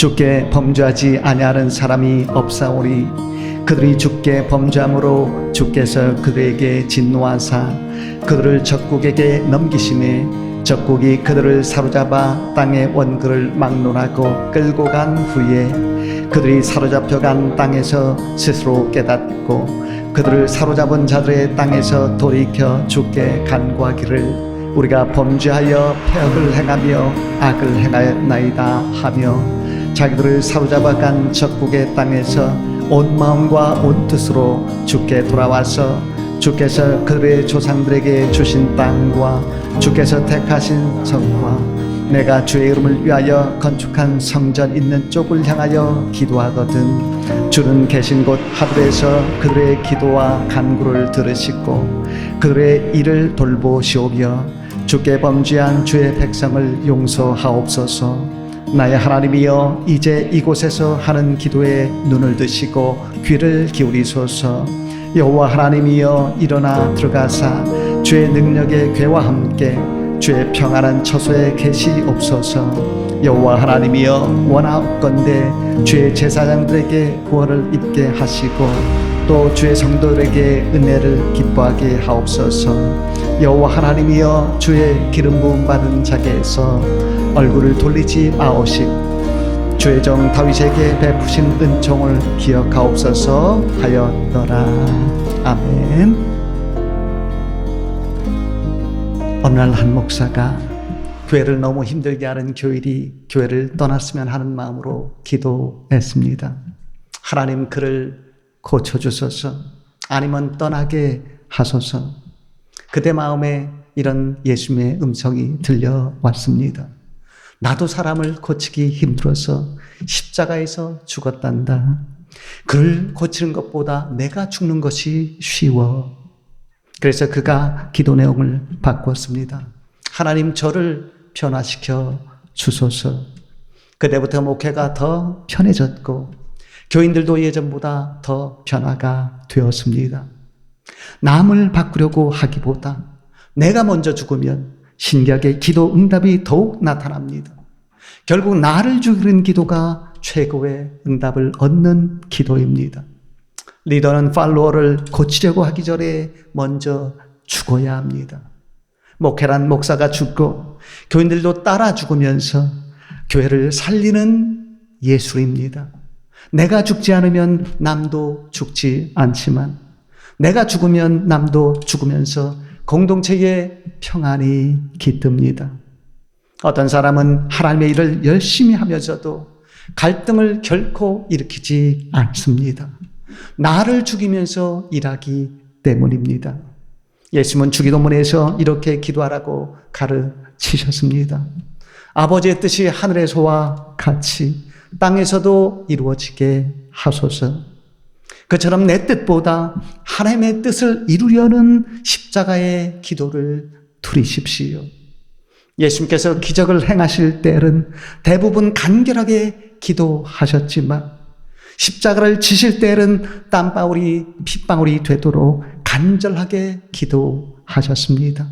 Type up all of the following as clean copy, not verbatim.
주께 범죄하지 아니하는 사람이 없사오니 그들이 주께 범죄함으로 주께서 그들에게 진노하사 그들을 적국에게 넘기시매 적국이 그들을 사로잡아 땅의 원그를 막론하고 끌고 간 후에 그들이 사로잡혀간 땅에서 스스로 깨닫고 그들을 사로잡은 자들의 땅에서 돌이켜 주께 간구하기를 우리가 범죄하여 폐역을 행하며 악을 행하였나이다 하며 자기들을 사로잡아 간 적국의 땅에서 온 마음과 온 뜻으로 주께 돌아와서 주께서 그들의 조상들에게 주신 땅과 주께서 택하신 성과 내가 주의 이름을 위하여 건축한 성전 있는 쪽을 향하여 기도하거든 주는 계신 곳 하늘에서 그들의 기도와 간구를 들으시고 그들의 일을 돌보시오며 주께 범죄한 주의 백성을 용서하옵소서. 나의 하나님이여 이제 이곳에서 하는 기도에 눈을 드시고 귀를 기울이소서. 여호와 하나님이여 일어나 들어가사 주의 능력의 괴와 함께 주의 평안한 처소에 계시옵소서. 여호와 하나님이여 원하옵건대 주의 제사장들에게 구원을 입게 하시고 또 주의 성도들에게 은혜를 기뻐하게 하옵소서. 여호와 하나님이여 주의 기름 부음 받은 자에게서 얼굴을 돌리지 마오시고 주의 종 다윗에게 베푸신 은총을 기억하옵소서 하였더라. 아멘. 어느 날 한 목사가 교회를 너무 힘들게 하는 교인이 교회를 떠났으면 하는 마음으로 기도했습니다. 하나님 그를 고쳐주소서, 아니면 떠나게 하소서. 그대 마음에 이런 예수님의 음성이 들려왔습니다. 나도 사람을 고치기 힘들어서 십자가에서 죽었단다. 그를 고치는 것보다 내가 죽는 것이 쉬워. 그래서 그가 기도 내용을 바꿨습니다. 하나님 저를 변화시켜 주소서. 그때부터 목회가 더 편해졌고 교인들도 예전보다 더 변화가 되었습니다. 남을 바꾸려고 하기보다 내가 먼저 죽으면 신기하게 기도 응답이 더욱 나타납니다. 결국 나를 죽이는 기도가 최고의 응답을 얻는 기도입니다. 리더는 팔로워를 고치려고 하기 전에 먼저 죽어야 합니다. 목회란 목사가 죽고 교인들도 따라 죽으면서 교회를 살리는 예술입니다. 내가 죽지 않으면 남도 죽지 않지만 내가 죽으면 남도 죽으면서 공동체의 평안이 깃듭니다. 어떤 사람은 하나님의 일을 열심히 하면서도 갈등을 결코 일으키지 않습니다. 나를 죽이면서 일하기 때문입니다. 예수님은 주기도문에서 이렇게 기도하라고 가르치셨습니다. 아버지의 뜻이 하늘에서와 같이 땅에서도 이루어지게 하소서. 그처럼 내 뜻보다 하나님의 뜻을 이루려는 십자가의 기도를 드리십시오. 예수님께서 기적을 행하실 때는 대부분 간결하게 기도하셨지만 십자가를 지실 때는 땀방울이 핏방울이 되도록 간절하게 기도하셨습니다.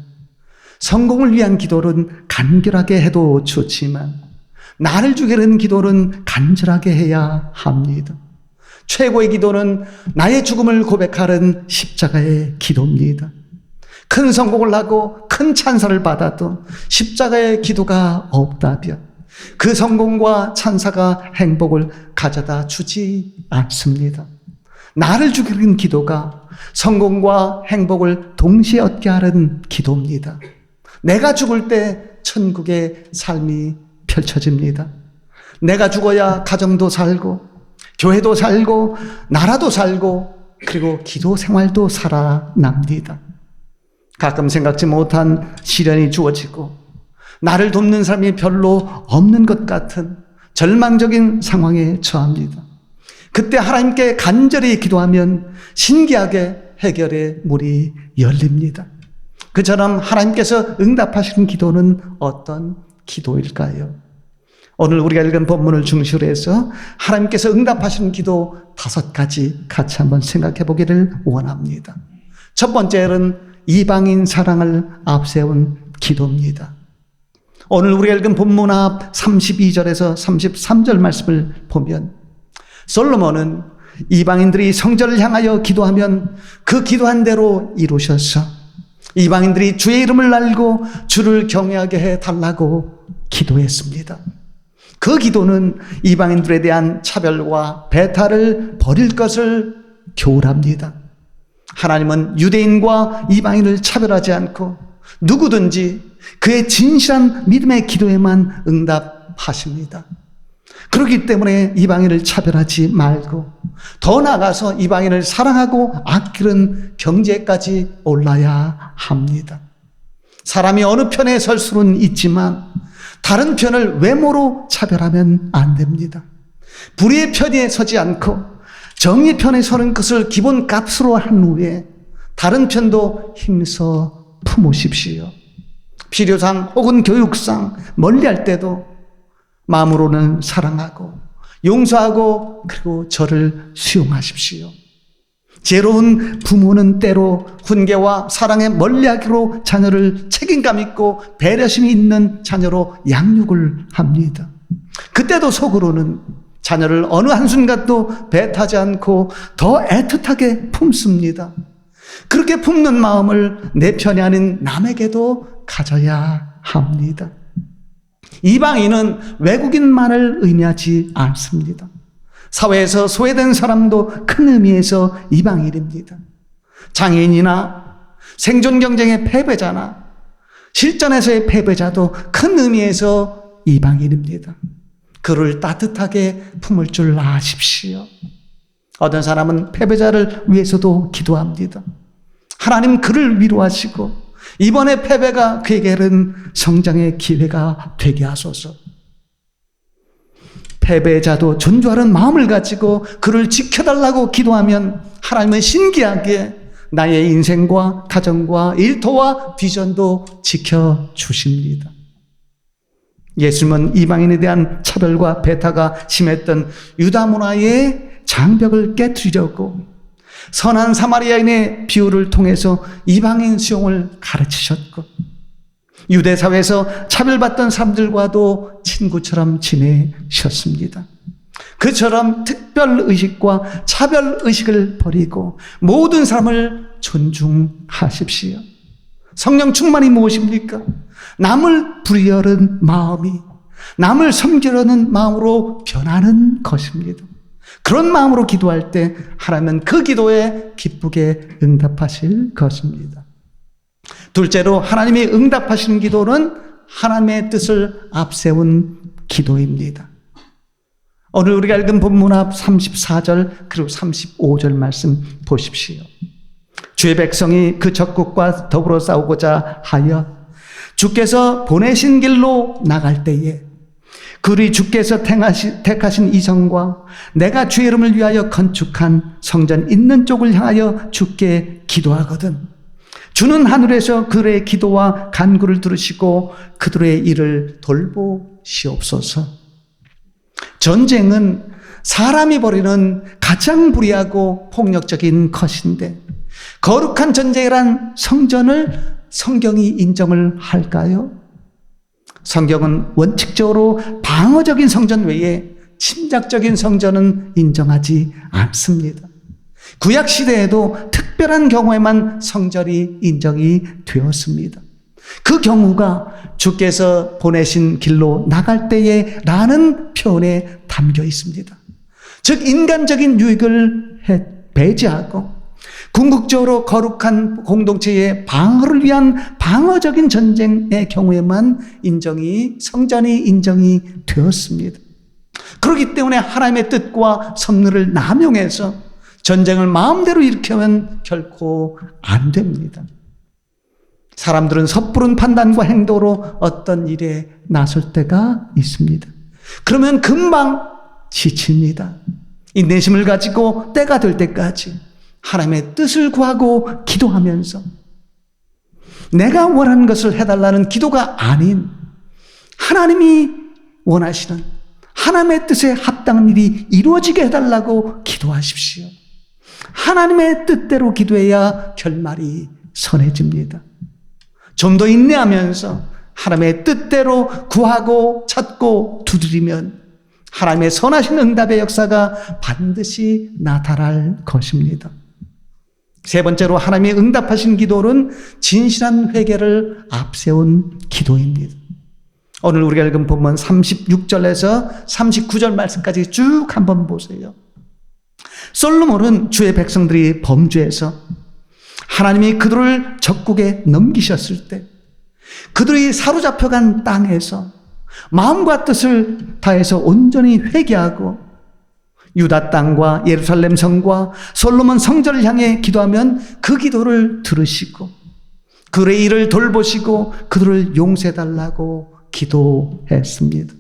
성공을 위한 기도는 간결하게 해도 좋지만 나를 죽이려는 기도는 간절하게 해야 합니다. 최고의 기도는 나의 죽음을 고백하는 십자가의 기도입니다. 큰 성공을 하고 큰 찬사를 받아도 십자가의 기도가 없다면 그 성공과 찬사가 행복을 가져다 주지 않습니다. 나를 죽이는 기도가 성공과 행복을 동시에 얻게 하는 기도입니다. 내가 죽을 때 천국의 삶이 펼쳐집니다. 내가 죽어야 가정도 살고 교회도 살고 나라도 살고 그리고 기도 생활도 살아납니다. 가끔 생각지 못한 시련이 주어지고 나를 돕는 사람이 별로 없는 것 같은 절망적인 상황에 처합니다. 그때 하나님께 간절히 기도하면 신기하게 해결의 문이 열립니다. 그처럼 하나님께서 응답하시는 기도는 어떤 기도일까요? 오늘 우리가 읽은 본문을 중심으로 해서 하나님께서 응답하시는 기도 5가지 같이 한번 생각해 보기를 원합니다. 첫 번째는 이방인 사랑을 앞세운 기도입니다. 오늘 우리가 읽은 본문 앞 32절에서 33절 말씀을 보면 솔로몬은 이방인들이 성전을 향하여 기도하면 그 기도한 대로 이루셔서 이방인들이 주의 이름을 알고 주를 경외하게 해달라고 기도했습니다. 그 기도는 이방인들에 대한 차별과 배타를 버릴 것을 교훈합니다. 하나님은 유대인과 이방인을 차별하지 않고 누구든지 그의 진실한 믿음의 기도에만 응답하십니다. 그렇기 때문에 이방인을 차별하지 말고 더 나아가서 이방인을 사랑하고 아끼는 경제까지 올라야 합니다. 사람이 어느 편에 설 수는 있지만 다른 편을 외모로 차별하면 안 됩니다. 불의의 편에 서지 않고 정의 편에 서는 것을 기본 값으로 한 후에 다른 편도 힘써 품으십시오. 필요상 혹은 교육상 멀리할 때도 마음으로는 사랑하고 용서하고 그리고 저를 수용하십시오. 죄로운 부모는 때로 훈계와 사랑에 멀리하기로 자녀를 책임감 있고 배려심이 있는 자녀로 양육을 합니다. 그때도 속으로는 자녀를 어느 한순간도 배타지 않고 더 애틋하게 품습니다. 그렇게 품는 마음을 내 편이 아닌 남에게도 가져야 합니다. 이방인은 외국인만을 의미하지 않습니다. 사회에서 소외된 사람도 큰 의미에서 이방인입니다. 장애인이나 생존 경쟁의 패배자나 실전에서의 패배자도 큰 의미에서 이방인입니다. 그를 따뜻하게 품을 줄 아십시오. 어떤 사람은 패배자를 위해서도 기도합니다. 하나님 그를 위로하시고 이번에 패배가 그에게는 성장의 기회가 되게 하소서. 패배자도 존중하는 마음을 가지고 그를 지켜달라고 기도하면 하나님은 신기하게 나의 인생과 가정과 일터와 비전도 지켜주십니다. 예수님은 이방인에 대한 차별과 배타가 심했던 유다 문화의 장벽을 깨트리려고 선한 사마리아인의 비유를 통해서 이방인 수용을 가르치셨고 유대 사회에서 차별받던 사람들과도 친구처럼 지내셨습니다. 그처럼 특별의식과 차별의식을 버리고 모든 사람을 존중하십시오. 성령 충만이 무엇입니까? 남을 부리려는 마음이 남을 섬기려는 마음으로 변하는 것입니다. 그런 마음으로 기도할 때 하나님은 그 기도에 기쁘게 응답하실 것입니다. 둘째로 하나님이 응답하시는 기도는 하나님의 뜻을 앞세운 기도입니다. 오늘 우리가 읽은 본문 앞 34절 그리고 35절 말씀 보십시오. 주의 백성이 그 적국과 더불어 싸우고자 하여 주께서 보내신 길로 나갈 때에 그리 주께서 택하신 이 성과 내가 주의 이름을 위하여 건축한 성전 있는 쪽을 향하여 주께 기도하거든 주는 하늘에서 그들의 기도와 간구를 들으시고 그들의 일을 돌보시옵소서. 전쟁은 사람이 벌이는 가장 불의하고 폭력적인 것인데 거룩한 전쟁이란 성전을 성경이 인정을 할까요? 성경은 원칙적으로 방어적인 성전 외에 침략적인 성전은 인정하지 않습니다. 구약시대에도 특별한 경우에만 성전이 인정이 되었습니다. 그 경우가 주께서 보내신 길로 나갈 때에 라는 표현에 담겨 있습니다. 즉 인간적인 유익을 배제하고 궁극적으로 거룩한 공동체의 방어를 위한 방어적인 전쟁의 경우에만 성전이 인정이 되었습니다. 그렇기 때문에 하나님의 뜻과 섭리를 남용해서 전쟁을 마음대로 일으키면 결코 안 됩니다. 사람들은 섣부른 판단과 행동으로 어떤 일에 나설 때가 있습니다. 그러면 금방 지칩니다. 인내심을 가지고 때가 될 때까지 하나님의 뜻을 구하고 기도하면서 내가 원하는 것을 해달라는 기도가 아닌 하나님이 원하시는 하나님의 뜻에 합당한 일이 이루어지게 해달라고 기도하십시오. 하나님의 뜻대로 기도해야 결말이 선해집니다. 좀 더 인내하면서 하나님의 뜻대로 구하고 찾고 두드리면 하나님의 선하신 응답의 역사가 반드시 나타날 것입니다. 세 번째로 하나님이 응답하신 기도는 진실한 회개를 앞세운 기도입니다. 오늘 우리가 읽은 본문 36절에서 39절 말씀까지 쭉 한번 보세요. 솔로몬은 주의 백성들이 범죄해서 하나님이 그들을 적국에 넘기셨을 때 그들이 사로잡혀간 땅에서 마음과 뜻을 다해서 온전히 회개하고 유다 땅과 예루살렘 성과 솔로몬 성전을 향해 기도하면 그 기도를 들으시고 그들의 일을 돌보시고 그들을 용서해달라고 기도했습니다.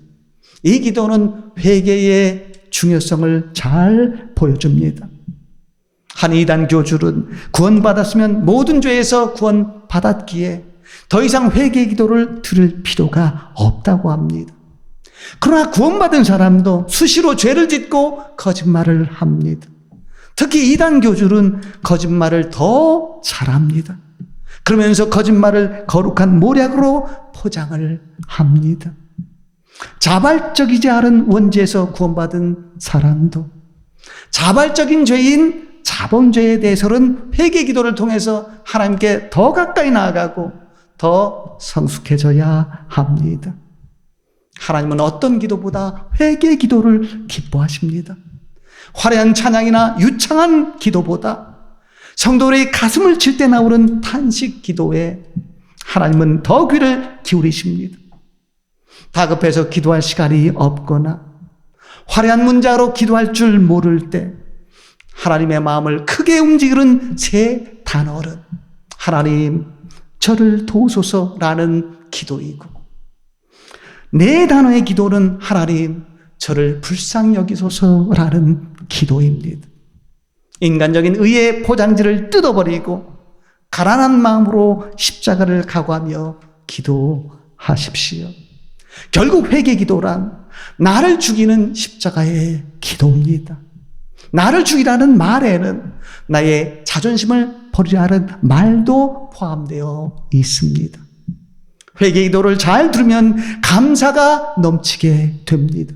이 기도는 회개의 중요성을 잘 보여줍니다. 한 이단 교주는 구원받았으면 모든 죄에서 구원받았기에 더 이상 회개 기도를 들을 필요가 없다고 합니다. 그러나 구원받은 사람도 수시로 죄를 짓고 거짓말을 합니다. 특히 이단 교주는 거짓말을 더 잘합니다. 그러면서 거짓말을 거룩한 모략으로 포장을 합니다. 자발적이지 않은 원죄에서 구원받은 사람도 자발적인 죄인 자본죄에 대해서는 회개 기도를 통해서 하나님께 더 가까이 나아가고 더 성숙해져야 합니다. 하나님은 어떤 기도보다 회개 기도를 기뻐하십니다. 화려한 찬양이나 유창한 기도보다 성도들의 가슴을 칠 때 나오는 탄식 기도에 하나님은 더 귀를 기울이십니다. 다급해서 기도할 시간이 없거나 화려한 문자로 기도할 줄 모를 때 하나님의 마음을 크게 움직이는 세 단어는 하나님 저를 도우소서라는 기도이고 네 단어의 기도는 하나님 저를 불쌍히 여기소서라는 기도입니다. 인간적인 의의 포장지를 뜯어버리고 가난한 마음으로 십자가를 각오하며 기도하십시오. 결국 회개 기도란 나를 죽이는 십자가의 기도입니다. 나를 죽이라는 말에는 나의 자존심을 버리라는 말도 포함되어 있습니다. 회개 기도를 잘 들으면 감사가 넘치게 됩니다.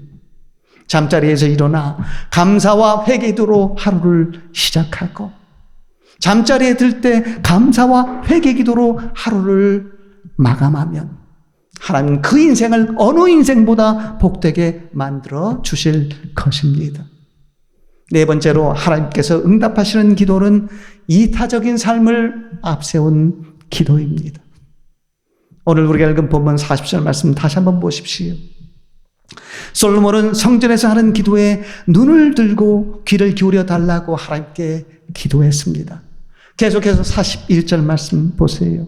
잠자리에서 일어나 감사와 회개 기도로 하루를 시작하고 잠자리에 들 때 감사와 회개 기도로 하루를 마감하면 하나님은 그 인생을 어느 인생보다 복되게 만들어 주실 것입니다. 네 번째로 하나님께서 응답하시는 기도는 이타적인 삶을 앞세운 기도입니다. 오늘 우리가 읽은 본문 40절 말씀 다시 한번 보십시오. 솔로몬은 성전에서 하는 기도에 눈을 들고 귀를 기울여 달라고 하나님께 기도했습니다. 계속해서 41절 말씀 보세요.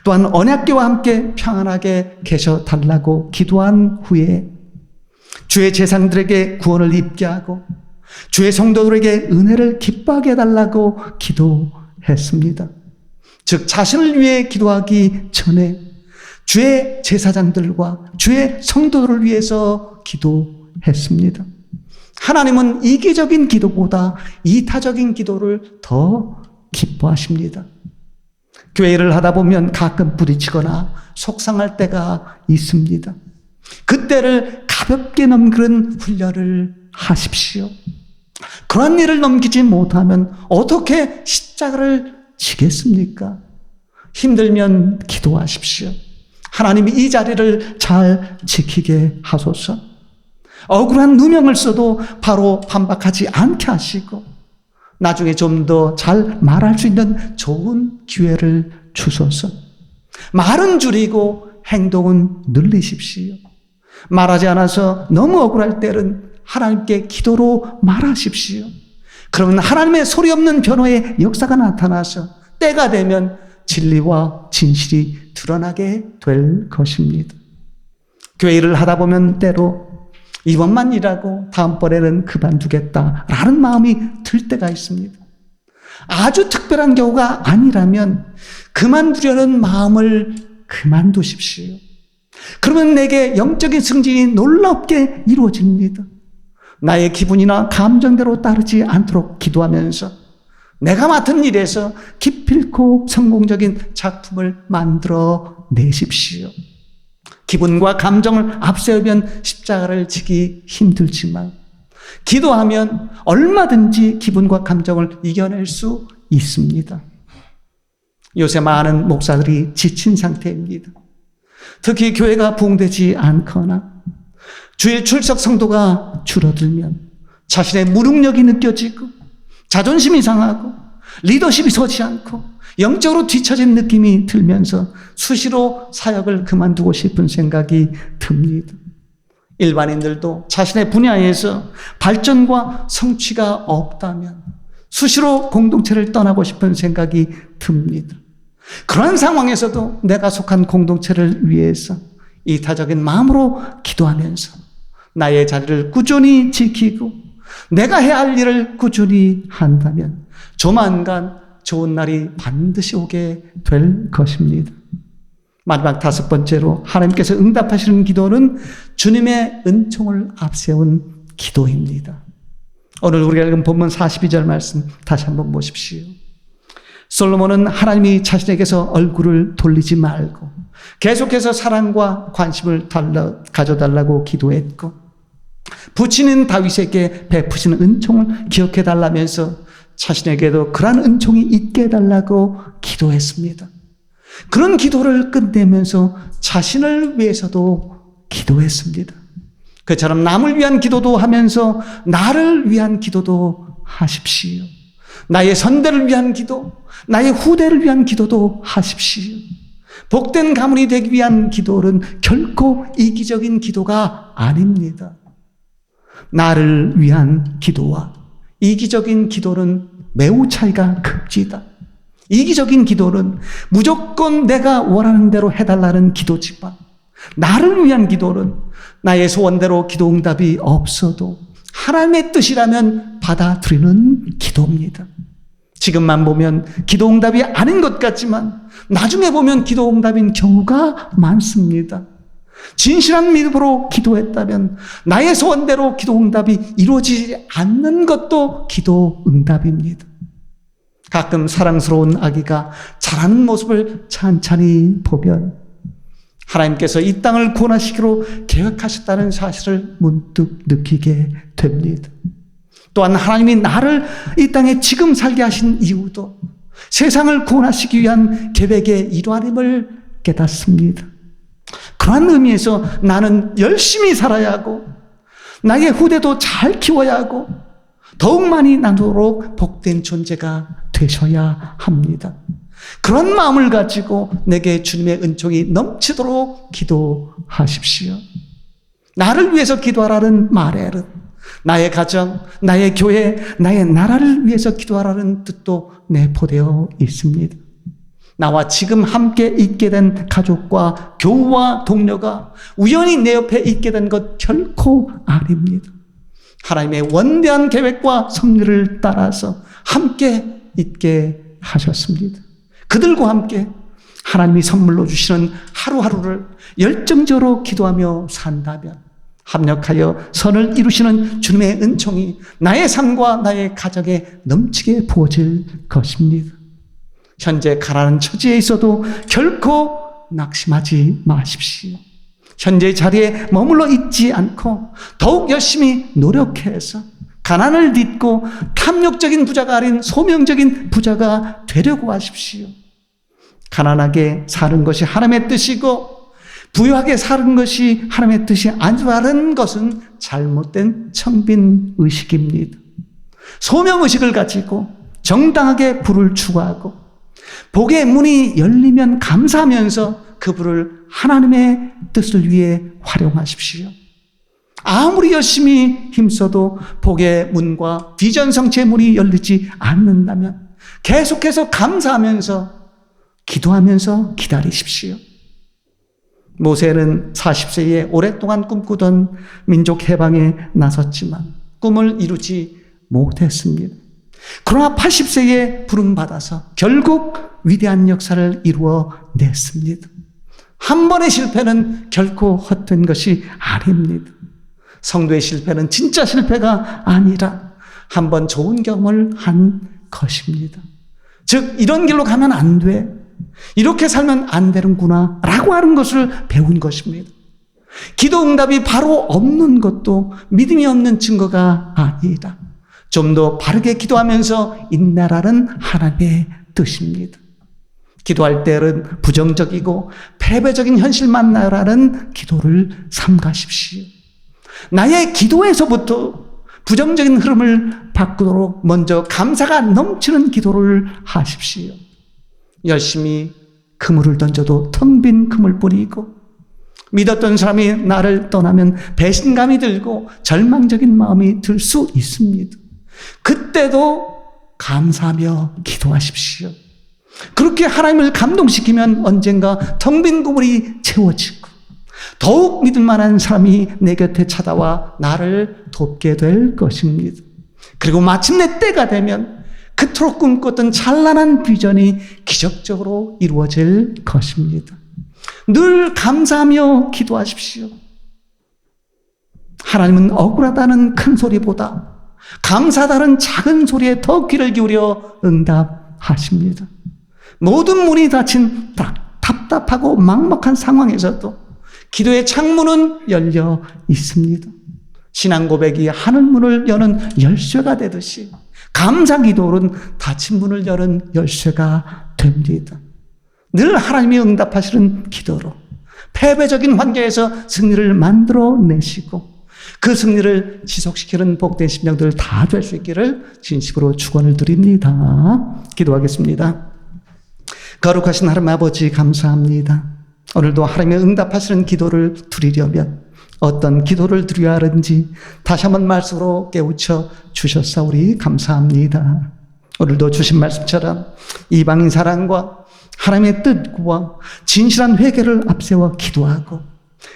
또한 언약궤와 함께 평안하게 계셔 달라고 기도한 후에 주의 제사장들에게 구원을 입게 하고 주의 성도들에게 은혜를 기뻐하게 해달라고 기도했습니다. 즉 자신을 위해 기도하기 전에 주의 제사장들과 주의 성도들을 위해서 기도했습니다. 하나님은 이기적인 기도보다 이타적인 기도를 더 기뻐하십니다. 교회 일을 하다 보면 가끔 부딪히거나 속상할 때가 있습니다. 그때를 가볍게 넘기는 훈련을 하십시오. 그런 일을 넘기지 못하면 어떻게 십자가를 지겠습니까? 힘들면 기도하십시오. 하나님이 이 자리를 잘 지키게 하소서. 억울한 누명을 써도 바로 반박하지 않게 하시고 나중에 좀 더 잘 말할 수 있는 좋은 기회를 주소서. 말은 줄이고 행동은 늘리십시오. 말하지 않아서 너무 억울할 때는 하나님께 기도로 말하십시오. 그러면 하나님의 소리 없는 변호의 역사가 나타나서 때가 되면 진리와 진실이 드러나게 될 것입니다. 교회 일을 하다 보면 때로 이번만 일하고 다음번에는 그만두겠다라는 마음이 들 때가 있습니다. 아주 특별한 경우가 아니라면 그만두려는 마음을 그만두십시오. 그러면 내게 영적인 승진이 놀랍게 이루어집니다. 나의 기분이나 감정대로 따르지 않도록 기도하면서 내가 맡은 일에서 기필코 성공적인 작품을 만들어 내십시오. 기분과 감정을 앞세우면 십자가를 지기 힘들지만 기도하면 얼마든지 기분과 감정을 이겨낼 수 있습니다. 요새 많은 목사들이 지친 상태입니다. 특히 교회가 부흥되지 않거나 주일 출석 성도가 줄어들면 자신의 무능력이 느껴지고 자존심이 상하고 리더십이 서지 않고 영적으로 뒤처진 느낌이 들면서 수시로 사역을 그만두고 싶은 생각이 듭니다. 일반인들도 자신의 분야에서 발전과 성취가 없다면 수시로 공동체를 떠나고 싶은 생각이 듭니다. 그런 상황에서도 내가 속한 공동체를 위해서 이타적인 마음으로 기도하면서 나의 자리를 꾸준히 지키고 내가 해야 할 일을 꾸준히 한다면 조만간 좋은 날이 반드시 오게 될 것입니다. 마지막 5번째로 하나님께서 응답하시는 기도는 주님의 은총을 앞세운 기도입니다. 오늘 우리가 읽은 본문 42절 말씀 다시 한번 보십시오. 솔로몬은 하나님이 자신에게서 얼굴을 돌리지 말고 계속해서 사랑과 관심을 가져달라고 기도했고 부친인 다윗에게 베푸시는 은총을 기억해달라면서 자신에게도 그러한 은총이 있게 해달라고 기도했습니다. 그런 기도를 끝내면서 자신을 위해서도 기도했습니다. 그처럼 남을 위한 기도도 하면서 나를 위한 기도도 하십시오. 나의 선대를 위한 기도, 나의 후대를 위한 기도도 하십시오. 복된 가문이 되기 위한 기도는 결코 이기적인 기도가 아닙니다. 나를 위한 기도와 이기적인 기도는 매우 차이가 큽니다. 이기적인 기도는 무조건 내가 원하는 대로 해달라는 기도지만 나를 위한 기도는 나의 소원대로 기도 응답이 없어도 하나님의 뜻이라면 받아들이는 기도입니다. 지금만 보면 기도 응답이 아닌 것 같지만 나중에 보면 기도 응답인 경우가 많습니다. 진실한 믿음으로 기도했다면 나의 소원대로 기도 응답이 이루어지지 않는 것도 기도 응답입니다. 가끔 사랑스러운 아기가 자라는 모습을 찬찬히 보면 하나님께서 이 땅을 구원하시기로 계획하셨다는 사실을 문득 느끼게 됩니다. 또한 하나님이 나를 이 땅에 지금 살게 하신 이유도 세상을 구원하시기 위한 계획의 일환임을 깨닫습니다. 그러한 의미에서 나는 열심히 살아야 하고 나의 후대도 잘 키워야 하고 더욱 많이 나누도록 복된 존재가 되셔야 합니다. 그런 마음을 가지고 내게 주님의 은총이 넘치도록 기도하십시오. 나를 위해서 기도하라는 말에는 나의 가정, 나의 교회, 나의 나라를 위해서 기도하라는 뜻도 내포되어 있습니다. 나와 지금 함께 있게 된 가족과 교우와 동료가 우연히 내 옆에 있게 된 것 결코 아닙니다. 하나님의 원대한 계획과 섭리를 따라서 함께 있게 하셨습니다. 그들과 함께 하나님이 선물로 주시는 하루하루를 열정적으로 기도하며 산다면 합력하여 선을 이루시는 주님의 은총이 나의 삶과 나의 가정에 넘치게 부어질 것입니다. 현재 가난한 처지에 있어도 결코 낙심하지 마십시오. 현재 자리에 머물러 있지 않고 더욱 열심히 노력해서 가난을 딛고 탐욕적인 부자가 아닌 소명적인 부자가 되려고 하십시오. 가난하게 사는 것이 하나님의 뜻이고 부유하게 사는 것이 하나님의 뜻이 아니라는 것은 잘못된 청빈 의식입니다. 소명 의식을 가지고 정당하게 부를 추구하고 복의 문이 열리면 감사하면서 그 부를 하나님의 뜻을 위해 활용하십시오. 아무리 열심히 힘써도 복의 문과 비전 성취의 문이 열리지 않는다면 계속해서 감사하면서 기도하면서 기다리십시오. 모세는 40세에 오랫동안 꿈꾸던 민족 해방에 나섰지만 꿈을 이루지 못했습니다. 그러나 80세에 부름받아서 결국 위대한 역사를 이루어냈습니다. 한 번의 실패는 결코 헛된 것이 아닙니다. 성도의 실패는 진짜 실패가 아니라 한 번 좋은 경험을 한 것입니다. 즉 이런 길로 가면 안 돼. 이렇게 살면 안 되는구나 라고 하는 것을 배운 것입니다. 기도 응답이 바로 없는 것도 믿음이 없는 증거가 아니다. 좀 더 바르게 기도하면서 인내라는 하나님의 뜻입니다. 기도할 때는 부정적이고 패배적인 현실 만나라는 기도를 삼가십시오. 나의 기도에서부터 부정적인 흐름을 바꾸도록 먼저 감사가 넘치는 기도를 하십시오. 열심히 그물을 던져도 텅 빈 그물뿐이고, 믿었던 사람이 나를 떠나면 배신감이 들고 절망적인 마음이 들 수 있습니다. 그때도 감사하며 기도하십시오. 그렇게 하나님을 감동시키면 언젠가 텅 빈 그물이 채워지고 더욱 믿을 만한 사람이 내 곁에 찾아와 나를 돕게 될 것입니다. 그리고 마침내 때가 되면 그토록 꿈꿨던 찬란한 비전이 기적적으로 이루어질 것입니다. 늘 감사하며 기도하십시오. 하나님은 억울하다는 큰 소리보다 감사하다는 작은 소리에 더 귀를 기울여 응답하십니다. 모든 문이 닫힌 답답하고 막막한 상황에서도 기도의 창문은 열려 있습니다. 신앙 고백이 하늘 문을 여는 열쇠가 되듯이 감사 기도는 닫힌 문을 여는 열쇠가 됩니다. 늘 하나님이 응답하시는 기도로 패배적인 환경에서 승리를 만들어내시고 그 승리를 지속시키는 복된 심령들 다 될 수 있기를 진심으로 축원을 드립니다. 기도하겠습니다. 거룩하신 하나님 아버지 감사합니다. 오늘도 하나님의 응답하시는 기도를 드리려면 어떤 기도를 드려야 하는지 다시 한번 말씀으로 깨우쳐 주셨사오니 감사합니다. 오늘도 주신 말씀처럼 이방인 사랑과 하나님의 뜻과 진실한 회개를 앞세워 기도하고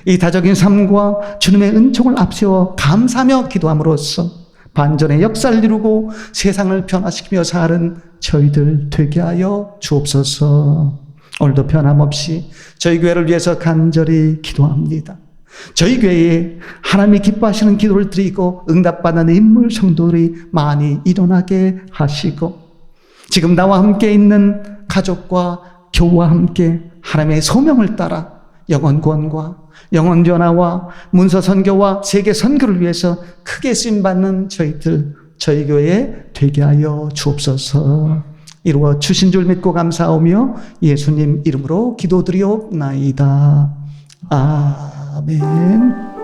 이타적인 삶과 주님의 은총을 앞세워 감사하며 기도함으로써 반전의 역사를 이루고 세상을 변화시키며 사는 저희들 되게 하여 주옵소서. 오늘도 변함없이 저희 교회를 위해서 간절히 기도합니다. 저희 교회에 하나님이 기뻐하시는 기도를 드리고 응답받는 인물 성도들이 많이 일어나게 하시고 지금 나와 함께 있는 가족과 교우와 함께 하나님의 소명을 따라 영혼 구원과 영혼 변화와 문서 선교와 세계 선교를 위해서 크게 쓰임받는 저희 교회에 되게 하여 주옵소서. 이루어 주신 줄 믿고 감사하며 예수님 이름으로 기도드리옵나이다. 아멘.